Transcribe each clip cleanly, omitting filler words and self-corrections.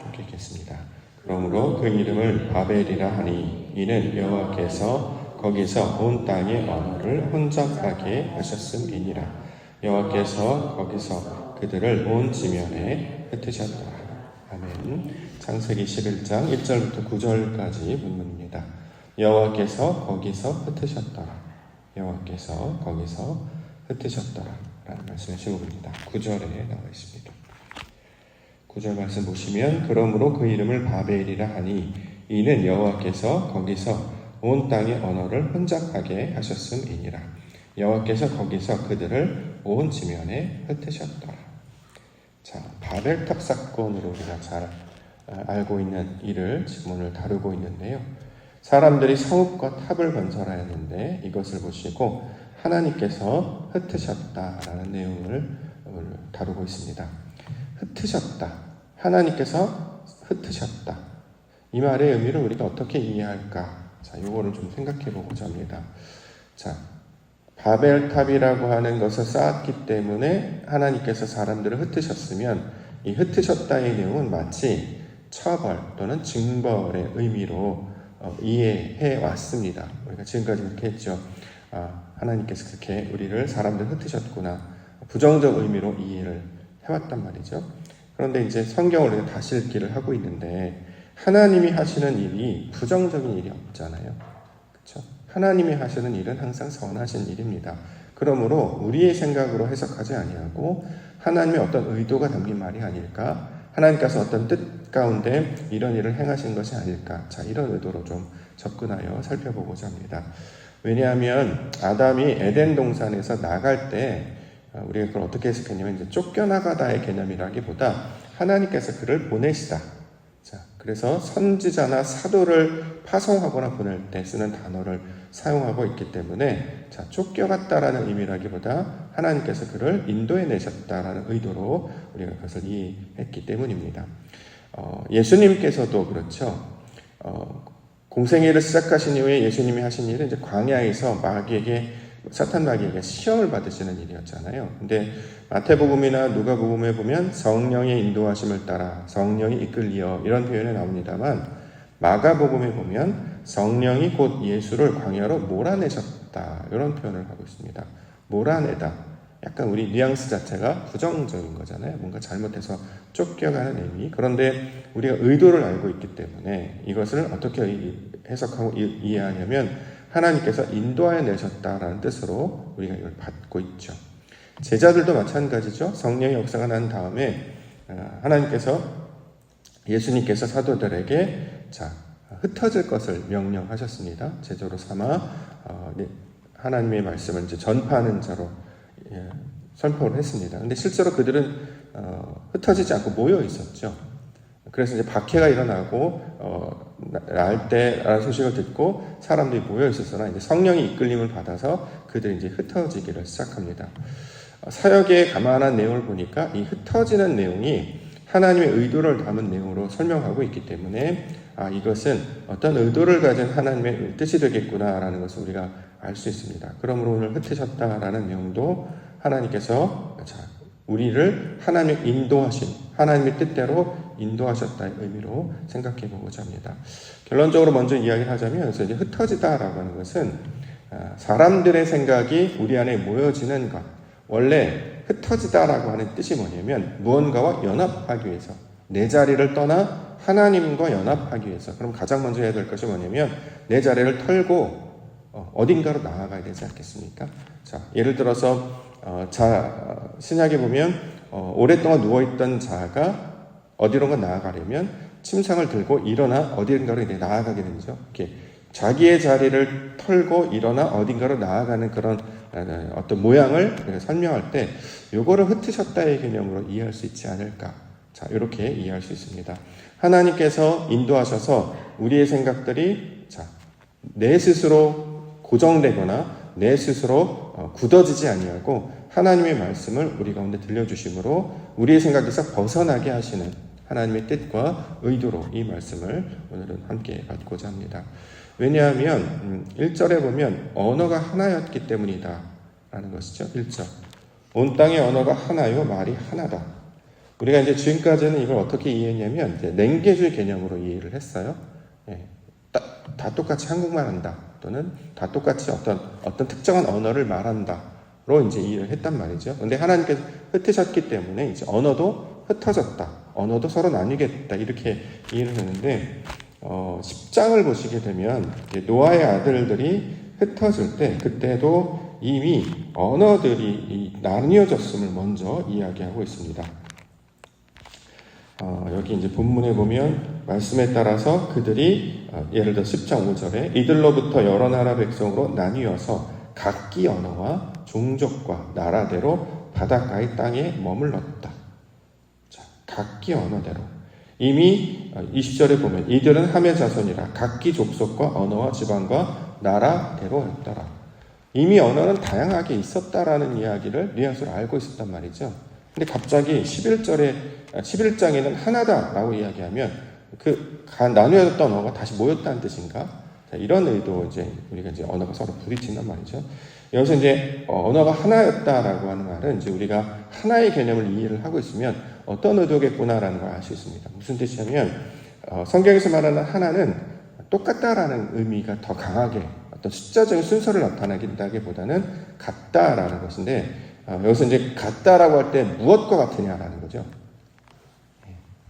이렇게 읽겠습니다. 그러므로 그 이름을 바벨이라 하니 이는 여호와께서 거기서 온 땅의 언어를 혼잡하게 하셨음이니라. 여호와께서 거기서 그들을 온 지면에 흩으셨더라. 아멘. 창세기 11장 1절부터 9절까지 본문입니다. 여호와께서 거기서 흩으셨더라. 여호와께서 거기서 흩으셨더라 라는 말씀의 제목입니다. 9절에 나와 있습니다. 9절 말씀 보시면 그러므로 그 이름을 바벨이라 하니 이는 여호와께서 거기서 온 땅의 언어를 혼잡하게 하셨음이니라. 여호와께서 거기서 그들을 온 지면에 흩으셨더라. 자, 바벨탑 사건으로 우리가 잘 알고 있는 일을 지금 오늘 다루고 있는데요. 사람들이 성읍과 탑을 건설하였는데 이것을 보시고 하나님께서 흩으셨다라는 내용을 다루고 있습니다. 흩으셨다. 하나님께서 흩으셨다. 이 말의 의미를 우리가 어떻게 이해할까? 자, 이거를 좀 생각해 보고자 합니다. 자, 바벨탑이라고 하는 것을 쌓았기 때문에 하나님께서 사람들을 흩으셨으면 이 흩으셨다의 내용은 마치 처벌 또는 징벌의 의미로 이해해 왔습니다. 우리가 지금까지 그렇게 했죠. 하나님께서 그렇게 우리를 사람들 흩으셨구나. 부정적 의미로 이해를 해왔단 말이죠. 그런데 이제 성경을 우리가 다시 읽기를 하고 있는데 하나님이 하시는 일이 부정적인 일이 없잖아요. 그렇죠? 하나님이 하시는 일은 항상 선하신 일입니다. 그러므로 우리의 생각으로 해석하지 아니하고 하나님의 어떤 의도가 담긴 말이 아닐까? 하나님께서 어떤 뜻 가운데 이런 일을 행하신 것이 아닐까? 자, 이런 의도로 좀 접근하여 살펴보고자 합니다. 왜냐하면 아담이 에덴 동산에서 나갈 때 우리가 그걸 어떻게 해석했냐면 이제 쫓겨나가다의 개념이라기보다 하나님께서 그를 보내시다. 자, 그래서 선지자나 사도를 파송하거나 보낼 때 쓰는 단어를 사용하고 있기 때문에 자, 쫓겨갔다라는 의미라기보다 하나님께서 그를 인도해 내셨다라는 의도로 우리가 그것을 이해했기 때문입니다. 예수님께서도 그렇죠. 공생애를 시작하신 이후에 예수님이 하신 일은 이제 광야에서 사탄 마귀에게 시험을 받으시는 일이었잖아요. 근데 마태복음이나 누가복음에 보면 성령의 인도하심을 따라 성령이 이끌리어 이런 표현이 나옵니다만 마가복음에 보면 성령이 곧 예수를 광야로 몰아내셨다 이런 표현을 하고 있습니다. 몰아내다. 약간 우리 뉘앙스 자체가 부정적인 거잖아요. 뭔가 잘못해서 쫓겨가는 의미. 그런데 우리가 의도를 알고 있기 때문에 이것을 어떻게 해석하고 이해하냐면 하나님께서 인도하여 내셨다라는 뜻으로 우리가 이걸 받고 있죠. 제자들도 마찬가지죠. 성령의 역사가 난 다음에 하나님께서 예수님께서 사도들에게 자, 흩어질 것을 명령하셨습니다. 제자로 삼아 하나님의 말씀을 이제 전파하는 자로 선포를 했습니다. 근데 실제로 그들은 흩어지지 않고 모여 있었죠. 그래서 이제 박해가 일어나고 날 때라는 소식을 듣고 사람들이 모여 있었으나 이제 성령의 이끌림을 받아서 그들이 이제 흩어지기를 시작합니다. 사역의 가만한 내용을 보니까 이 흩어지는 내용이 하나님의 의도를 담은 내용으로 설명하고 있기 때문에 이것은 어떤 의도를 가진 하나님의 뜻이 되겠구나라는 것을 우리가 알 수 있습니다. 그러므로 오늘 흩으셨다라는 내용도 하나님께서 우리를 하나님의 인도하신 하나님의 뜻대로 인도하셨다의 의미로 생각해 보고자 합니다. 결론적으로 먼저 이야기를 하자면 그래서 이제 흩어지다라고 하는 것은 사람들의 생각이 우리 안에 모여지는 것. 원래 흩어지다라고 하는 뜻이 뭐냐면 무언가와 연합하기 위해서 내 자리를 떠나 하나님과 연합하기 위해서. 그럼 가장 먼저 해야 될 것이 뭐냐면 내 자리를 털고 어딘가로 나아가야 되지 않겠습니까? 자, 예를 들어서 신약에 보면 오랫동안 누워있던 자가 어디론가 나아가려면 침상을 들고 일어나 어딘가로 나아가게 되죠. 이렇게 자기의 자리를 털고 일어나 어딘가로 나아가는 그런 어떤 모양을 설명할 때 요거를 흩으셨다의 개념으로 이해할 수 있지 않을까. 자, 이렇게 이해할 수 있습니다. 하나님께서 인도하셔서 우리의 생각들이 내 스스로 고정되거나 내 스스로 굳어지지 아니하고 하나님의 말씀을 우리 가운데 들려주심으로 우리의 생각에서 벗어나게 하시는 하나님의 뜻과 의도로 이 말씀을 오늘은 함께 받고자 합니다. 왜냐하면 1절에 보면 언어가 하나였기 때문이다 라는 것이죠. 1절 온 땅의 언어가 하나요 말이 하나다. 우리가 이제 지금까지는 이걸 어떻게 이해했냐면 이제 랭귀지 개념으로 이해를 했어요. 예, 다 똑같이 한국말 한다 또는 다 똑같이 어떤 특정한 언어를 말한다로 이제 이해를 했단 말이죠. 근데 하나님께서 흩으셨기 때문에 이제 언어도 흩어졌다, 언어도 서로 나뉘겠다 이렇게 이해를 했는데 10장을 보시게 되면 노아의 아들들이 흩어질 때 그때도 이미 언어들이 나뉘어졌음을 먼저 이야기하고 있습니다. 여기 이제 본문에 보면 말씀에 따라서 그들이 예를 들어 10장 5절에 이들로부터 여러 나라 백성으로 나뉘어서 각기 언어와 종족과 나라대로 바닷가의 땅에 머물렀다. 자, 각기 언어대로. 이미 20절에 보면 이들은 함의 자손이라 각기 족속과 언어와 지방과 나라대로였더라. 이미 언어는 다양하게 있었다라는 이야기를 뉘앙스로 알고 있었단 말이죠. 근데 갑자기 11장에는 하나다라고 이야기하면 나뉘어졌던 언어가 다시 모였다는 뜻인가? 자, 이런 의도 우리가 언어가 서로 부딪힌단 말이죠. 여기서 이제 언어가 하나였다라고 하는 말은 이제 우리가 하나의 개념을 이해를 하고 있으면 어떤 의도겠구나라는 걸 알 수 있습니다. 무슨 뜻이냐면 성경에서 말하는 하나는 똑같다라는 의미가 더 강하게 어떤 숫자적인 순서를 나타내긴다기보다는 같다라는 것인데 여기서 이제 같다라고 할 때 무엇과 같으냐라는 거죠.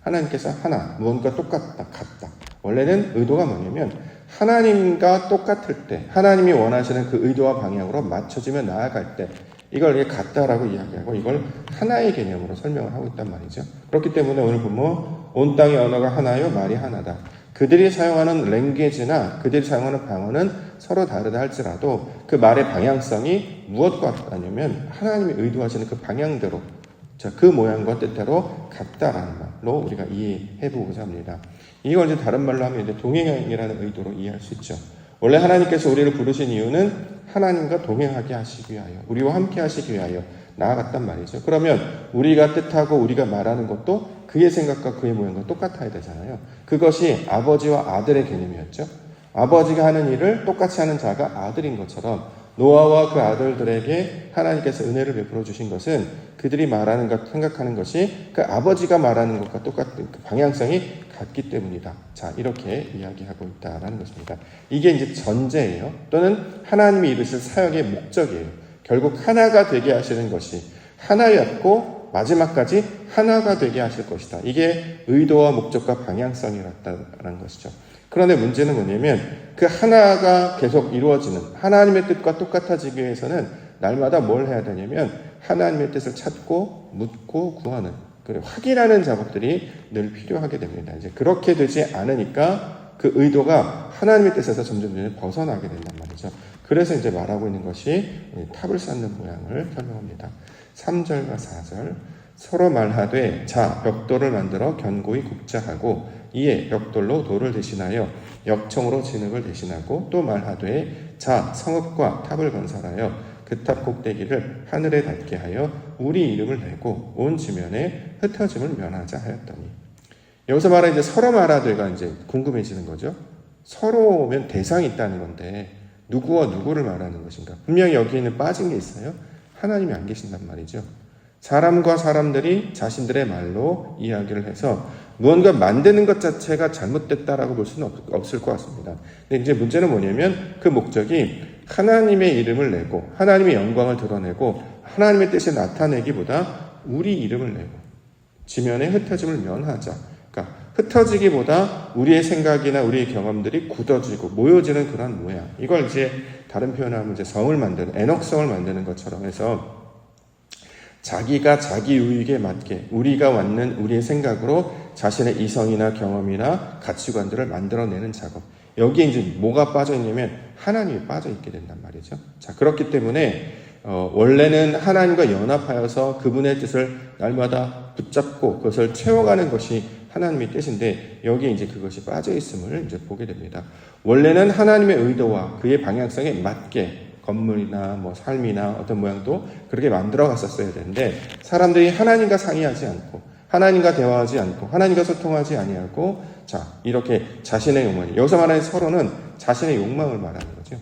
하나님께서 하나, 무언가 똑같다, 같다. 원래는 의도가 뭐냐면 하나님과 똑같을 때 하나님이 원하시는 그 의도와 방향으로 맞춰지며 나아갈 때 이걸 같다라고 이야기하고 이걸 하나의 개념으로 설명을 하고 있단 말이죠. 그렇기 때문에 오늘 보면 온 땅의 언어가 하나요, 말이 하나다. 그들이 사용하는 랭귀지나 그들이 사용하는 방언은 서로 다르다 할지라도 그 말의 방향성이 무엇과 같다냐면 하나님이 의도하시는 그 방향대로 그 모양과 뜻대로 같다라는 말로 우리가 이해해 보고자 합니다. 이걸 이제 다른 말로 하면 이제 동행이라는 의도로 이해할 수 있죠. 원래 하나님께서 우리를 부르신 이유는 하나님과 동행하게 하시기 위하여, 우리와 함께 하시기 위하여 나아갔단 말이죠. 그러면 우리가 뜻하고 우리가 말하는 것도 그의 생각과 그의 모양과 똑같아야 되잖아요. 그것이 아버지와 아들의 개념이었죠. 아버지가 하는 일을 똑같이 하는 자가 아들인 것처럼 노아와 그 아들들에게 하나님께서 은혜를 베풀어 주신 것은 그들이 말하는 것, 생각하는 것이 그 아버지가 말하는 것과 똑같은 그 방향성이 같기 때문이다. 자, 이렇게 이야기하고 있다라는 것입니다. 이게 이제 전제예요. 또는 하나님이 이루실 사역의 목적이에요. 결국 하나가 되게 하시는 것이 하나였고 마지막까지 하나가 되게 하실 것이다. 이게 의도와 목적과 방향성이었다는 것이죠. 그런데 문제는 뭐냐면 그 하나가 계속 이루어지는 하나님의 뜻과 똑같아지기 위해서는 날마다 뭘 해야 되냐면 하나님의 뜻을 찾고 묻고 구하는 그리고 확인하는 작업들이 늘 필요하게 됩니다. 이제 그렇게 되지 않으니까 그 의도가 하나님의 뜻에서 점점 벗어나게 된단 말이죠. 그래서 이제 말하고 있는 것이 탑을 쌓는 모양을 설명합니다. 3절과 4절 서로 말하되 자 벽돌을 만들어 견고히 굽자 하고 이에 벽돌로 돌을 대신하여 역청으로 진흙을 대신하고 또 말하되 자 성읍과 탑을 건설하여 그 탑 꼭대기를 하늘에 닿게 하여 우리 이름을 내고 온 지면에 흩어짐을 면하자 하였더니 여기서 말하는 이제 서로 말하되가 이제 궁금해지는 거죠. 서로면 대상이 있다는 건데 누구와 누구를 말하는 것인가? 분명히 여기에는 빠진 게 있어요. 하나님이 안 계신단 말이죠. 사람과 사람들이 자신들의 말로 이야기를 해서 무언가 만드는 것 자체가 잘못됐다라고 볼 수는 없을 것 같습니다. 근데 이제 문제는 뭐냐면 그 목적이 하나님의 이름을 내고 하나님의 영광을 드러내고 하나님의 뜻을 나타내기보다 우리 이름을 내고 지면에 흩어짐을 면하자. 그러니까 흩어지기보다 우리의 생각이나 우리의 경험들이 굳어지고 모여지는 그런 모양. 이걸 이제 다른 표현하면 이제 성을 만드는 에녹성을 만드는 것처럼 해서 자기가 자기 유익에 맞게 우리가 갖는 우리의 생각으로 자신의 이성이나 경험이나 가치관들을 만들어내는 작업. 여기에 이제 뭐가 빠져 있냐면 하나님이 빠져 있게 된단 말이죠. 자, 그렇기 때문에 원래는 하나님과 연합하여서 그분의 뜻을 날마다 붙잡고 그것을 채워가는 것이 하나님의 뜻인데 여기에 이제 그것이 빠져 있음을 이제 보게 됩니다. 원래는 하나님의 의도와 그의 방향성에 맞게 건물이나 뭐 삶이나 어떤 모양도 그렇게 만들어 갔었어야 되는데 사람들이 하나님과 상의하지 않고 하나님과 대화하지 않고 하나님과 소통하지 아니하고 자 이렇게 자신의 욕망 여기서 말하는 서로는 자신의 욕망을 말하는 거죠.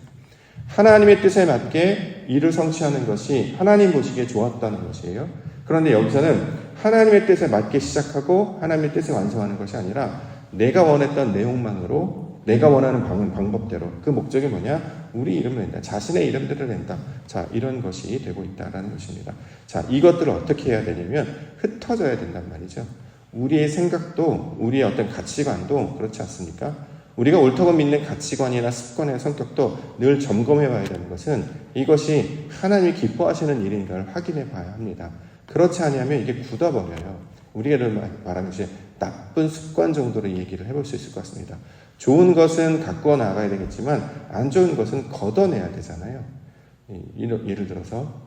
하나님의 뜻에 맞게 일을 성취하는 것이 하나님 보시기에 좋았다는 것이에요. 그런데 여기서는 하나님의 뜻에 맞게 시작하고 하나님의 뜻을 완성하는 것이 아니라 내가 원했던 내용만으로 내가 원하는 방법대로 그 목적이 뭐냐? 우리 이름을 낸다. 자신의 이름들을 낸다. 자, 이런 것이 되고 있다라는 것입니다. 자, 이것들을 어떻게 해야 되냐면 흩어져야 된단 말이죠. 우리의 생각도 우리의 어떤 가치관도 그렇지 않습니까? 우리가 옳다고 믿는 가치관이나 습관의 성격도 늘 점검해 봐야 되는 것은 이것이 하나님이 기뻐하시는 일인가를 확인해 봐야 합니다. 그렇지 않으면 이게 굳어버려요. 우리가 말하면 이제 나쁜 습관 정도로 얘기를 해볼 수 있을 것 같습니다. 좋은 것은 가꾸어 나가야 되겠지만 안 좋은 것은 걷어내야 되잖아요. 예를 들어서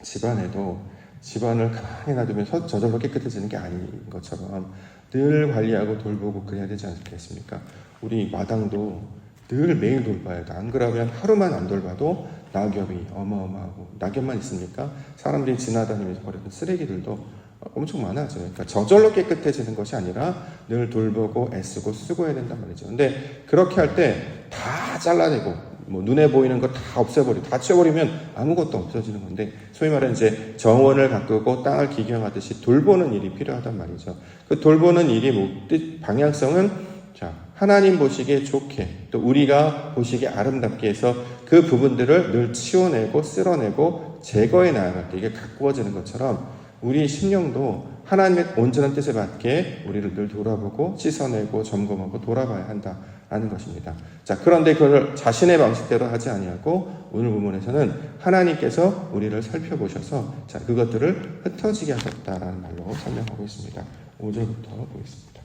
집안에도 집안을 가만히 놔두면 저절로 깨끗해지는 게 아닌 것처럼 늘 관리하고 돌보고 그래야 되지 않겠습니까? 우리 마당도 늘 매일 돌봐야 돼. 안 그러면 하루만 안 돌봐도 낙엽이 어마어마하고, 낙엽만 있습니까? 사람들이 지나다니면서 버리는 쓰레기들도 엄청 많아져요. 그러니까 저절로 깨끗해지는 것이 아니라 늘 돌보고 애쓰고 수고해야 된단 말이죠. 근데 그렇게 할 때 다 잘라내고 뭐 눈에 보이는 거 다 없애버리고 다 치워버리면 아무것도 없어지는 건데, 소위 말하는 이제 정원을 가꾸고 땅을 기경하듯이 돌보는 일이 필요하단 말이죠. 그 돌보는 일이 방향성은 자, 하나님 보시기에 좋게, 또 우리가 보시기에 아름답게 해서 그 부분들을 늘 치워내고 쓸어내고 제거해 나아갈 때 이게 가꾸어지는 것처럼 우리 심령도 하나님의 온전한 뜻에 맞게 우리를 늘 돌아보고 씻어내고 점검하고 돌아봐야 한다라는 것입니다. 자, 그런데 그걸 자신의 방식대로 하지 아니하고 오늘 본문에서는 하나님께서 우리를 살펴보셔서 자, 그것들을 흩어지게 하셨다라는 말로 설명하고 있습니다. 5절부터 보겠습니다.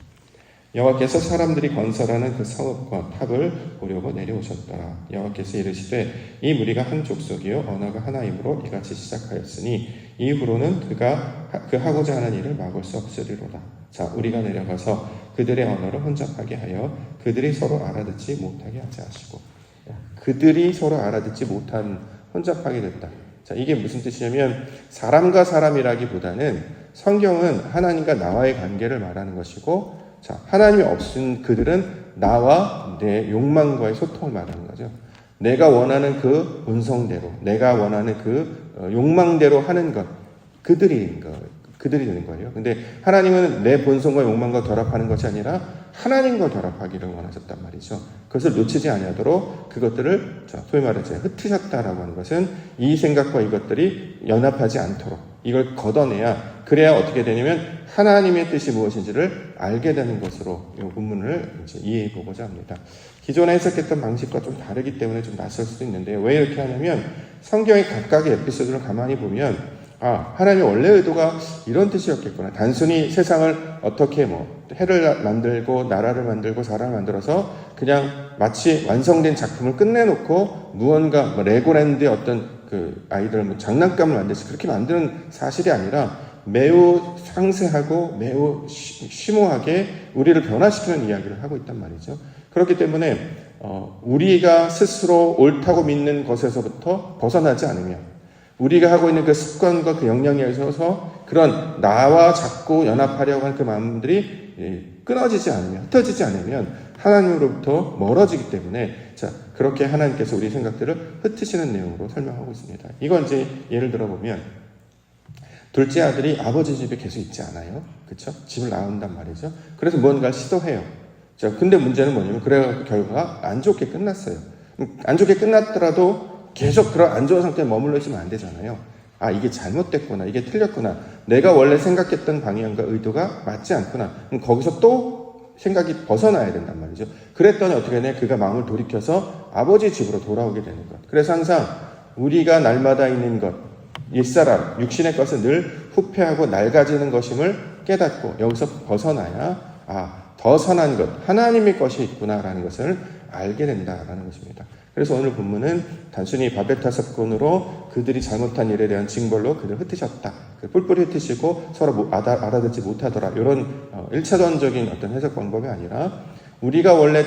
여호와께서 사람들이 건설하는 그 성읍과 탑을 보려고 내려오셨더라. 여호와께서 이르시되 이 무리가 한 족속이요 언어가 하나이므로 이같이 시작하였으니 이후로는 그가 그 하고자 하는 일을 막을 수 없으리로다. 자, 우리가 내려가서 그들의 언어를 혼잡하게 하여 그들이 서로 알아듣지 못하게 하지 하시고, 그들이 서로 알아듣지 못한 혼잡하게 됐다. 자, 이게 무슨 뜻이냐면 사람과 사람이라기보다는 성경은 하나님과 나와의 관계를 말하는 것이고, 자, 하나님이 없은 그들은 나와 내 욕망과의 소통을 말하는 거죠. 내가 원하는 그 본성대로, 내가 원하는 그 욕망대로 하는 것, 그들이 되는 거예요. 근데 하나님은 내 본성과 욕망과 결합하는 것이 아니라 하나님과 결합하기를 원하셨단 말이죠. 그것을 놓치지 아니하도록 그것들을 소위 말해서 흩으셨다라고 하는 것은 이 생각과 이것들이 연합하지 않도록 이걸 걷어내야, 그래야 어떻게 되냐면 하나님의 뜻이 무엇인지를 알게 되는 것으로 이 본문을 이제 이해해 보고자 합니다. 기존에 해석했던 방식과 좀 다르기 때문에 좀 낯설 수도 있는데, 왜 이렇게 하냐면 성경의 각각의 에피소드를 가만히 보면 하나님의 원래 의도가 이런 뜻이었겠구나. 단순히 세상을 어떻게 해를 만들고 나라를 만들고 사람을 만들어서 그냥 마치 완성된 작품을 끝내놓고 무언가 레고랜드의 어떤 그 아이들 장난감을 만들지 그렇게 만드는 사실이 아니라 매우 상세하고 매우 심오하게 우리를 변화시키는 이야기를 하고 있단 말이죠. 그렇기 때문에 우리가 스스로 옳다고 믿는 것에서부터 벗어나지 않으면, 우리가 하고 있는 그 습관과 그 영향에 의해서 그런 나와 자꾸 연합하려고 하는 그 마음들이 끊어지지 않으면, 흩어지지 않으면 하나님으로부터 멀어지기 때문에, 자, 그렇게 하나님께서 우리 생각들을 흩으시는 내용으로 설명하고 있습니다. 이건 이제 예를 들어 보면 둘째 아들이 아버지 집에 계속 있지 않아요? 그렇죠? 집을 나온단 말이죠. 그래서 뭔가를 시도해요. 자, 근데 문제는 뭐냐면 그래서 결과가 안 좋게 끝났어요. 안 좋게 끝났더라도 계속 그런 안 좋은 상태에 머물러 있으면 안 되잖아요. 이게 잘못됐구나, 이게 틀렸구나, 내가 원래 생각했던 방향과 의도가 맞지 않구나, 그럼 거기서 또 생각이 벗어나야 된단 말이죠. 그랬더니 어떻게 되냐, 그가 마음을 돌이켜서 아버지 집으로 돌아오게 되는 것. 그래서 항상 우리가 날마다 있는 것, 옛사람, 육신의 것은 늘 후패하고 낡아지는 것임을 깨닫고 여기서 벗어나야 더 선한 것, 하나님의 것이 있구나라는 것을 알게 된다라는 것입니다. 그래서 오늘 본문은 단순히 바벨탑 사건으로 그들이 잘못한 일에 대한 징벌로 그들을 흩으셨다, 뿔뿔이 흩으시고 서로 알아듣지 못하더라, 이런 1차원적인 어떤 해석 방법이 아니라 우리가 원래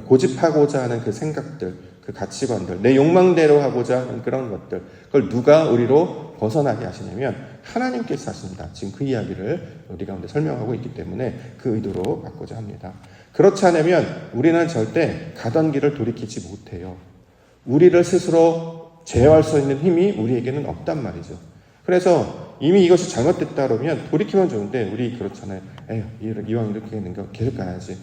고집하고자 하는 그 생각들, 그 가치관들, 내 욕망대로 하고자 하는 그런 것들, 그걸 누가 우리로 벗어나게 하시냐면 하나님께서 하신다. 지금 그 이야기를 우리 가운데 설명하고 있기 때문에 그 의도로 받고자 합니다. 그렇지 않으면 우리는 절대 가던 길을 돌이키지 못해요. 우리를 스스로 제어할 수 있는 힘이 우리에게는 없단 말이죠. 그래서 이미 이것이 잘못됐다 그러면 돌이키면 좋은데 우리 그렇잖아요. 에휴, 이왕 이렇게 있는 거 계속 가야지.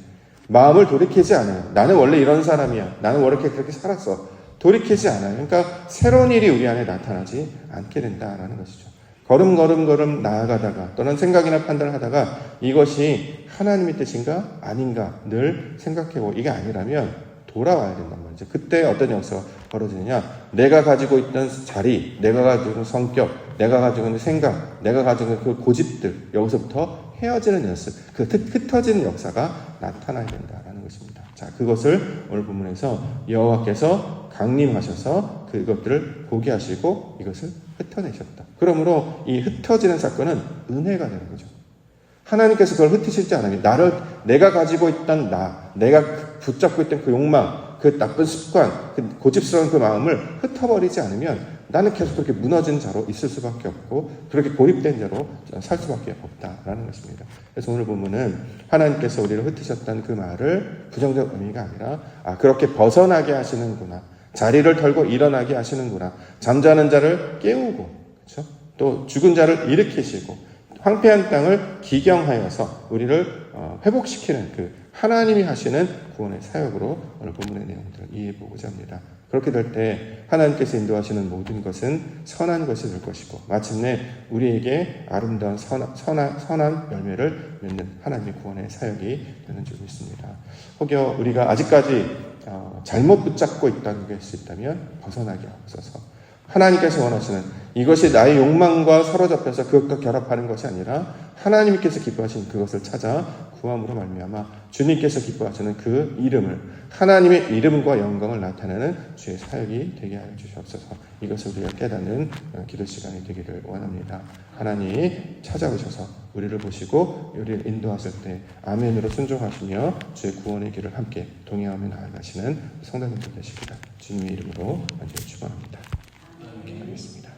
마음을 돌이키지 않아요. 나는 원래 이런 사람이야. 나는 원래 그렇게 살았어. 돌이키지 않아요. 그러니까 새로운 일이 우리 안에 나타나지 않게 된다라는 것이죠. 걸음 나아가다가 또는 생각이나 판단을 하다가 이것이 하나님의 뜻인가 아닌가 늘 생각해보고 이게 아니라면 돌아와야 된단 말이죠. 그때 어떤 역사가 벌어지느냐, 내가 가지고 있던 자리, 내가 가지고 있는 성격, 내가 가지고 있는 생각, 내가 가지고 있는 그 고집들, 여기서부터 헤어지는 연습, 그 흩어지는 역사가 나타나야 된다라는 것입니다. 자, 그것을 오늘 본문에서 여호와께서 강림하셔서 그것들을 보게 하시고 이것을 흩어내셨다. 그러므로 이 흩어지는 사건은 은혜가 되는 거죠. 하나님께서 그걸 흩으시지 않으면 내가 가지고 있던 내가 붙잡고 있던 그 욕망, 그 나쁜 습관, 그 고집스러운 그 마음을 흩어버리지 않으면 나는 계속 그렇게 무너진 자로 있을 수밖에 없고 그렇게 고립된 자로 살 수밖에 없다라는 것입니다. 그래서 오늘 본문은 하나님께서 우리를 흩으셨다는 그 말을 부정적 의미가 아니라 그렇게 벗어나게 하시는구나. 자리를 털고 일어나게 하시는구나. 잠자는 자를 깨우고 그렇죠? 또 죽은 자를 일으키시고 황폐한 땅을 기경하여서 우리를 회복시키는 그 하나님이 하시는 구원의 사역으로 오늘 본문의 내용들을 이해해보고자 합니다. 그렇게 될 때 하나님께서 인도하시는 모든 것은 선한 것이 될 것이고 마침내 우리에게 아름다운 선한 열매를 맺는 하나님의 구원의 사역이 되는 줄 믿습니다. 혹여 우리가 아직까지 잘못 붙잡고 있다는 것이 있다면 벗어나게 하옵소서. 하나님께서 원하시는 이것이 나의 욕망과 사로잡혀서 그것과 결합하는 것이 아니라 하나님께서 기뻐하시는 그것을 찾아 구함으로 말미암아 주님께서 기뻐하시는 그 이름을 하나님의 이름과 영광을 나타내는 주의 사역이 되게 하여 주시옵소서. 이것을 우리가 깨닫는 기도 시간이 되기를 원합니다. 하나님 찾아오셔서 우리를 보시고 우리를 인도하실 때 아멘으로 순종하시며 주의 구원의 길을 함께 동행하며 나아가시는 성도님들 되시기를 주님의 이름으로 간절히 축원합니다. 기도하겠습니다.